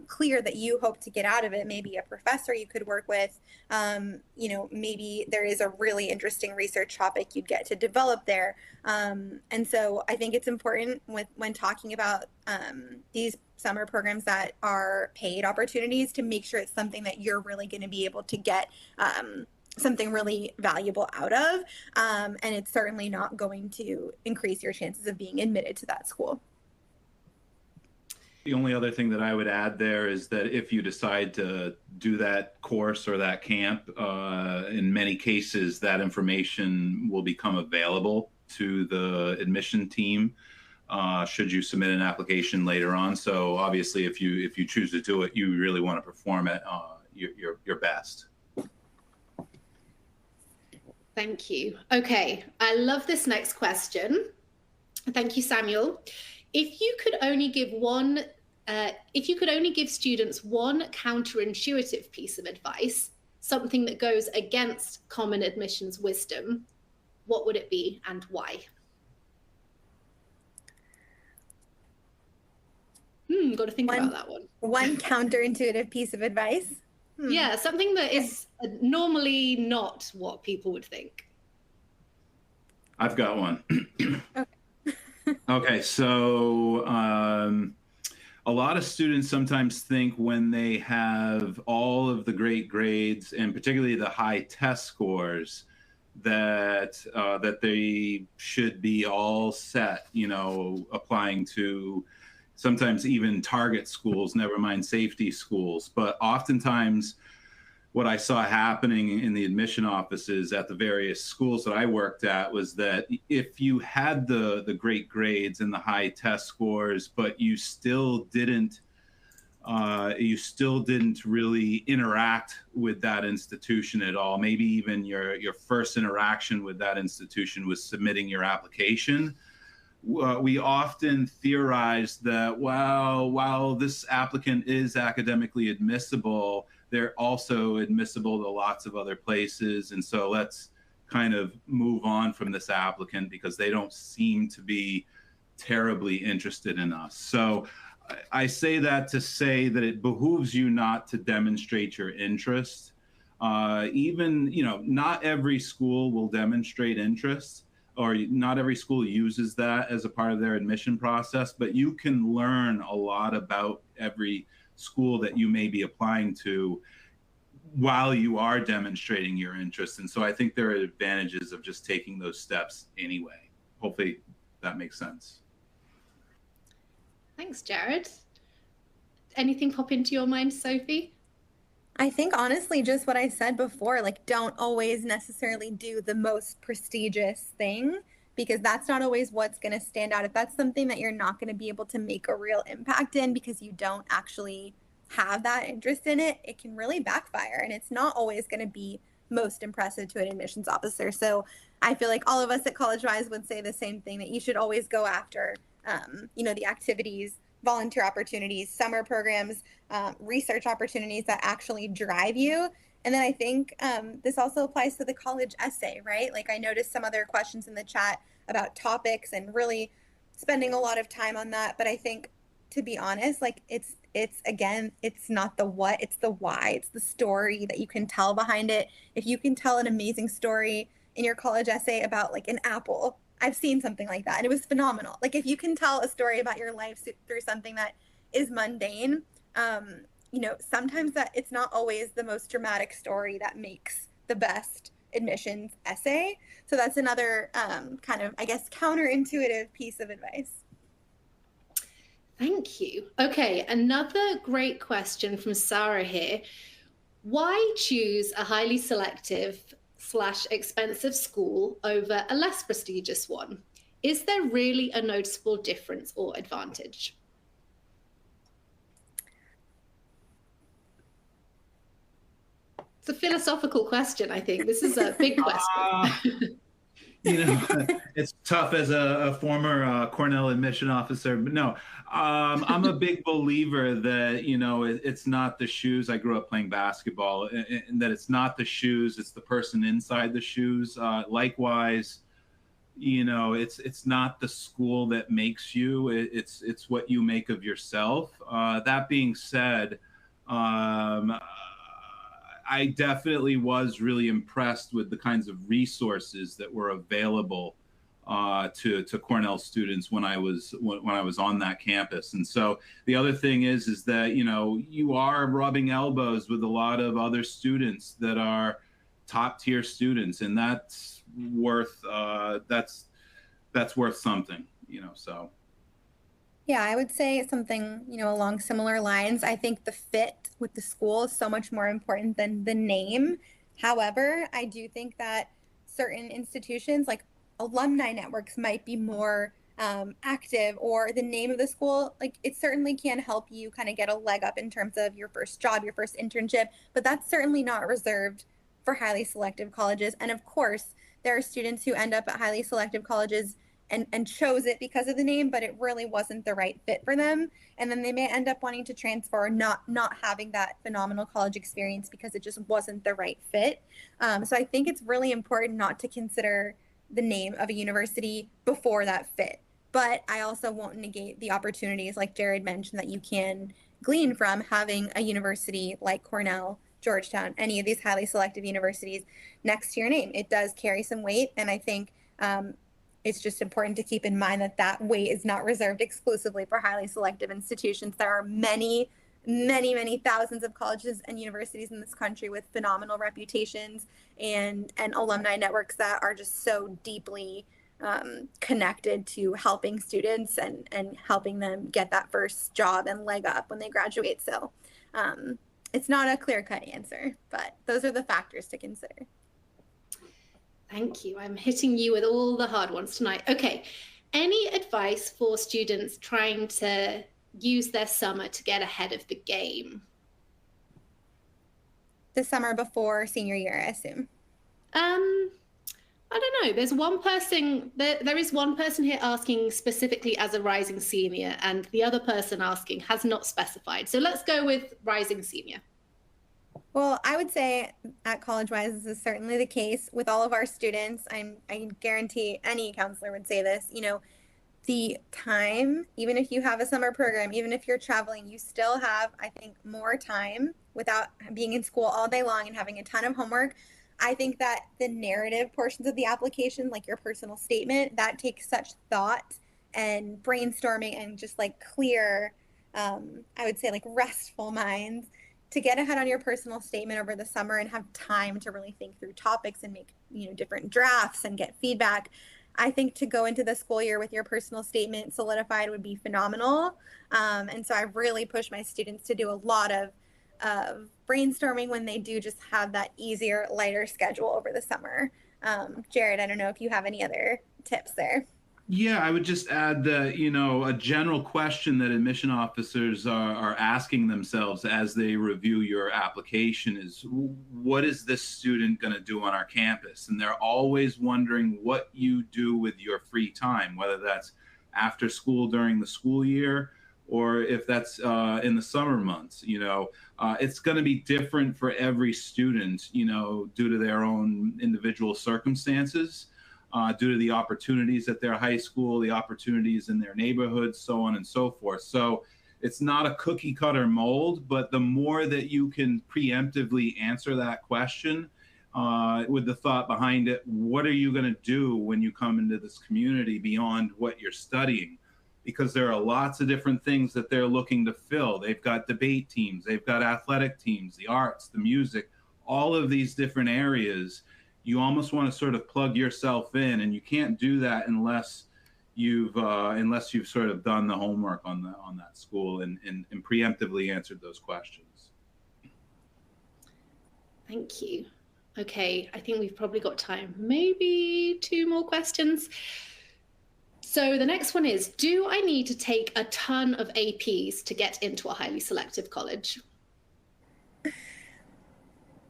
clear that you hope to get out of it? Maybe a professor you could work with. Maybe there is a really interesting research topic you'd get to develop there. And so I think it's important when talking about these summer programs that are paid opportunities to make sure it's something that you're really going to be able to get something really valuable out of. And it's certainly not going to increase your chances of being admitted to that school. The only other thing that I would add there is that if you decide to do that course or that camp, in many cases, that information will become available to the admission team should you submit an application later on. So obviously, if you choose to do it, you really want to perform at your best. Thank you. Okay, I love this next question. Thank you, Samuel. If you could only give students one counterintuitive piece of advice, something that goes against common admissions wisdom, what would it be and why? Got to think about that one. One counterintuitive piece of advice? Yeah, something that is normally not what people would think. I've got one. Okay, so a lot of students sometimes think when they have all of the great grades and particularly the high test scores that they should be all set, applying to sometimes even target schools, never mind safety schools. But oftentimes what I saw happening in the admission offices at the various schools that I worked at was that if you had the great grades and the high test scores, but you still didn't really interact with that institution at all, maybe even your first interaction with that institution was submitting your application, we often theorize that, well, while this applicant is academically admissible, they're also admissible to lots of other places. And so let's kind of move on from this applicant because they don't seem to be terribly interested in us. So I say that to say that it behooves you not to demonstrate your interest. Not every school will demonstrate interest, or not every school uses that as a part of their admission process, but you can learn a lot about every school that you may be applying to while you are demonstrating your interest. And so I think there are advantages of just taking those steps anyway. Hopefully that makes sense. Thanks, Jared. Anything pop into your mind, Sophie? I think honestly, just what I said before, like don't always necessarily do the most prestigious thing because that's not always what's going to stand out. If that's something that you're not going to be able to make a real impact in because you don't actually have that interest in it, it can really backfire. And it's not always going to be most impressive to an admissions officer. So I feel like all of us at Collegewise would say the same thing, that you should always go after, the activities, volunteer opportunities, summer programs, research opportunities that actually drive you. And then I think this also applies to the college essay, right? Like I noticed some other questions in the chat about topics and really spending a lot of time on that. But I think, to be honest, like it's not the what, it's the why. It's the story that you can tell behind it. If you can tell an amazing story in your college essay about like an apple, I've seen something like that and it was phenomenal. Like if you can tell a story about your life through something that is mundane, sometimes that it's not always the most dramatic story that makes the best admissions essay. So that's another kind of, I guess, counterintuitive piece of advice. Thank you. Okay, another great question from Sarah here. Why choose a highly selective / expensive school over a less prestigious one? Is there really a noticeable difference or advantage? It's a philosophical question, I think. This is a big question. You know, it's tough as a former Cornell admission officer, but no, I'm a big believer that, you know, it's not the shoes. I grew up playing basketball, and that it's not the shoes, it's the person inside the shoes. Likewise, you know, it's not the school that makes you, it's what you make of yourself. That being said, I definitely was really impressed with the kinds of resources that were available to Cornell students when I was on that campus. And so the other thing is that, you know, you are rubbing elbows with a lot of other students that are top tier students, and that's worth something, you know. So yeah, I would say something, you know, along similar lines. I think the fit with the school is so much more important than the name. However, I do think that certain institutions like alumni networks might be more active, or the name of the school, like it certainly can help you kind of get a leg up in terms of your first job, your first internship, but that's certainly not reserved for highly selective colleges. And of course, there are students who end up at highly selective colleges and chose it because of the name, but it really wasn't the right fit for them. And then they may end up wanting to transfer, or not having that phenomenal college experience because it just wasn't the right fit. So I think it's really important not to consider the name of a university before that fit. But I also won't negate the opportunities, like Jared mentioned, that you can glean from having a university like Cornell, Georgetown, any of these highly selective universities next to your name. It does carry some weight, and I think it's just important to keep in mind that that weight is not reserved exclusively for highly selective institutions. There are many, many, many thousands of colleges and universities in this country with phenomenal reputations and alumni networks that are just so deeply connected to helping students and helping them get that first job and leg up when they graduate. So it's not a clear-cut answer, but those are the factors to consider. Thank you. I'm hitting you with all the hard ones tonight. Okay. Any advice for students trying to use their summer to get ahead of the game? The summer before senior year, I assume. I don't know. There's one person, there is one person here asking specifically as a rising senior, and the other person asking has not specified. So let's go with rising senior. Well, I would say at Collegewise, this is certainly the case with all of our students. I guarantee any counselor would say this, you know, the time, even if you have a summer program, even if you're traveling, you still have, I think, more time without being in school all day long and having a ton of homework. I think that the narrative portions of the application, like your personal statement, that takes such thought and brainstorming and just like clear, I would say like restful minds to get ahead on your personal statement over the summer and have time to really think through topics and make, you know, different drafts and get feedback. I think to go into the school year with your personal statement solidified would be phenomenal. And so I really push my students to do a lot of brainstorming when they do just have that easier, lighter schedule over the summer. Jared, I don't know if you have any other tips there. Yeah, I would just add that, you know, a general question that admission officers are asking themselves as they review your application is, what is this student going to do on our campus? And they're always wondering what you do with your free time, whether that's after school during the school year or if that's in the summer months. You know, it's going to be different for every student, you know, due to their own individual circumstances. Due to the opportunities at their high school, the opportunities in their neighborhoods, so on and so forth. So it's not a cookie cutter mold, but the more that you can preemptively answer that question with the thought behind it, what are you going to do when you come into this community beyond what you're studying? Because there are lots of different things that they're looking to fill. They've got debate teams, they've got athletic teams, the arts, the music, all of these different areas. You almost want to sort of plug yourself in, and you can't do that unless you've sort of done the homework on that school and preemptively answered those questions. Thank you. Okay, I think we've probably got time. Maybe 2 more questions. So the next one is, do I need to take a ton of APs to get into a highly selective college?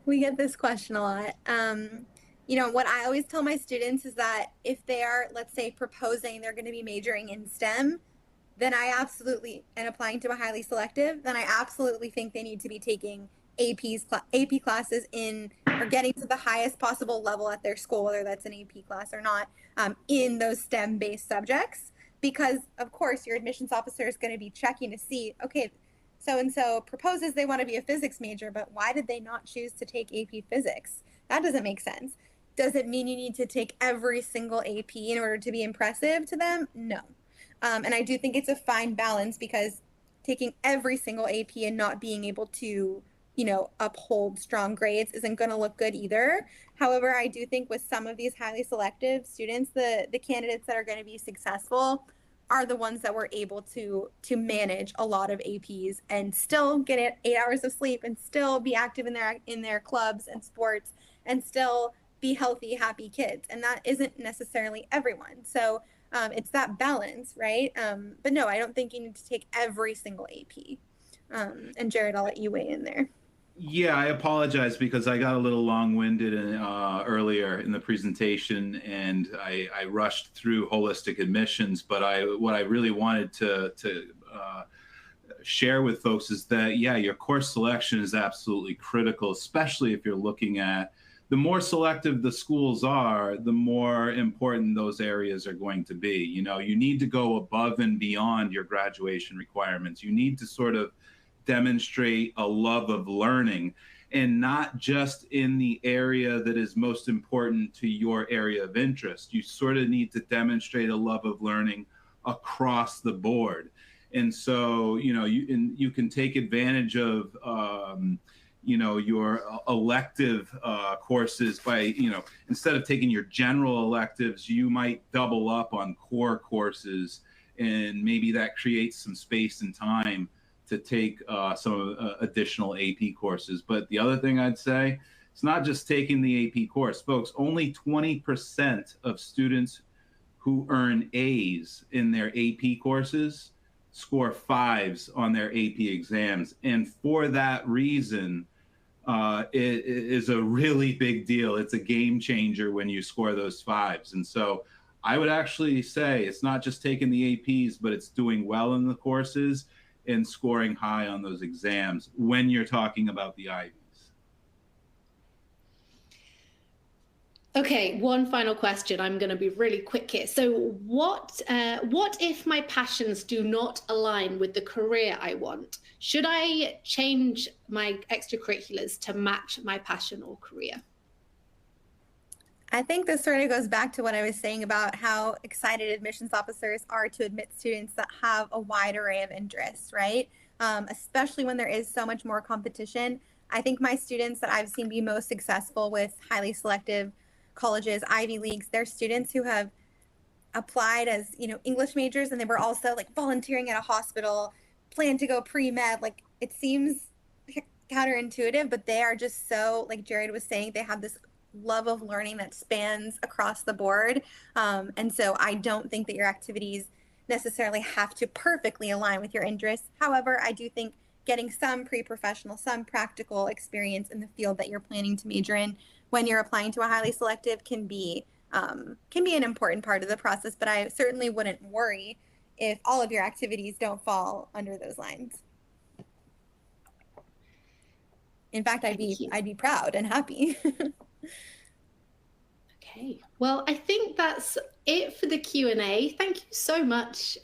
We get this question a lot. What I always tell my students is that if they are, let's say, proposing they're going to be majoring in STEM, then and applying to a highly selective, then I absolutely think they need to be taking AP classes or getting to the highest possible level at their school, whether that's an AP class or not, in those STEM-based subjects. Because, of course, your admissions officer is going to be checking to see, okay, so-and-so proposes they want to be a physics major, but why did they not choose to take AP physics? That doesn't make sense. Does it mean you need to take every single AP in order to be impressive to them? No. And I do think it's a fine balance, because taking every single AP and not being able to, uphold strong grades isn't going to look good either. However, I do think with some of these highly selective students, the candidates that are going to be successful are the ones that were able to manage a lot of APs and still get 8 hours of sleep and still be active in their clubs and sports and still be healthy, happy kids. And that isn't necessarily everyone. So it's that balance, right? But no, I don't think you need to take every single AP. And Jared, I'll let you weigh in there. Yeah, I apologize because I got a little long-winded earlier in the presentation, and I rushed through holistic admissions. But what I really wanted to share with folks is that, yeah, your course selection is absolutely critical, especially if you're looking at the more selective the schools are, the more important those areas are going to be. You need to go above and beyond your graduation requirements. You need to sort of demonstrate a love of learning, and not just in the area that is most important to your area of interest. You sort of need to demonstrate a love of learning across the board. And so, you can take advantage of, your elective courses by, instead of taking your general electives, you might double up on core courses, and maybe that creates some space and time to take some additional AP courses. But the other thing I'd say, it's not just taking the AP course. Folks, only 20% of students who earn A's in their AP courses score 5s on their AP exams. And for that reason, it is a really big deal. It's a game changer when you score those 5s. And so I would actually say it's not just taking the APs, but it's doing well in the courses and scoring high on those exams when you're talking about the Ivies. Okay, one final question. I'm going to be really quick here. So what if my passions do not align with the career I want? Should I change my extracurriculars to match my passion or career? I think this sort of goes back to what I was saying about how excited admissions officers are to admit students that have a wide array of interests, right? Especially when there is so much more competition. I think my students that I've seen be most successful with highly selective colleges, Ivy Leagues, they're students who have applied as, English majors, and they were also like volunteering at a hospital, planned to go pre-med. Like, it seems counterintuitive, but they are just so, like Jared was saying, they have this love of learning that spans across the board. And so I don't think that your activities necessarily have to perfectly align with your interests. However, I do think getting some pre-professional, some practical experience in the field that you're planning to major in when you're applying to a highly selective can be an important part of the process. But I certainly wouldn't worry if all of your activities don't fall under those lines. In fact, I'd be proud and happy. Okay, well, I think that's it for the Q&A. Thank you so much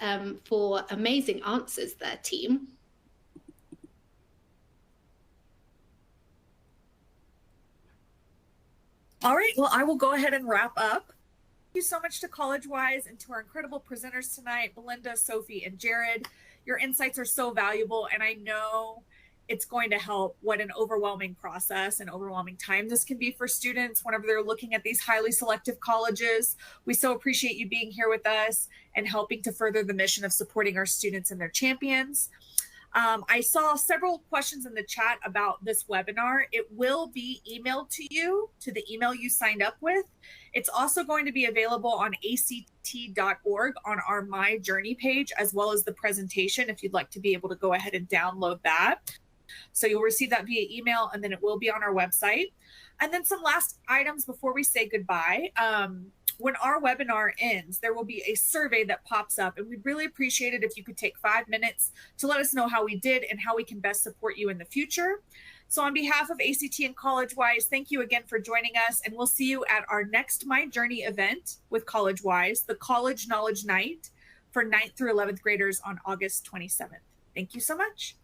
for amazing answers there, team. All right, well, I will go ahead and wrap up. Thank you so much to Collegewise and to our incredible presenters tonight, Belinda, Sophie, and Jared. Your insights are so valuable, and I know it's going to help what an overwhelming process and overwhelming time this can be for students whenever they're looking at these highly selective colleges. We so appreciate you being here with us and helping to further the mission of supporting our students and their champions. I saw several questions in the chat about this webinar. It will be emailed to you to the email you signed up with. It's also going to be available on ACT.org on our My Journey page, as well as the presentation if you'd like to be able to go ahead and download that. So you'll receive that via email, and then it will be on our website. And then some last items before we say goodbye. When our webinar ends, there will be a survey that pops up, and we'd really appreciate it if you could take 5 minutes to let us know how we did and how we can best support you in the future. So on behalf of ACT and Collegewise, thank you again for joining us, and we'll see you at our next My Journey event with Collegewise, the College Knowledge Night for 9th through 11th graders on August 27th. Thank you so much.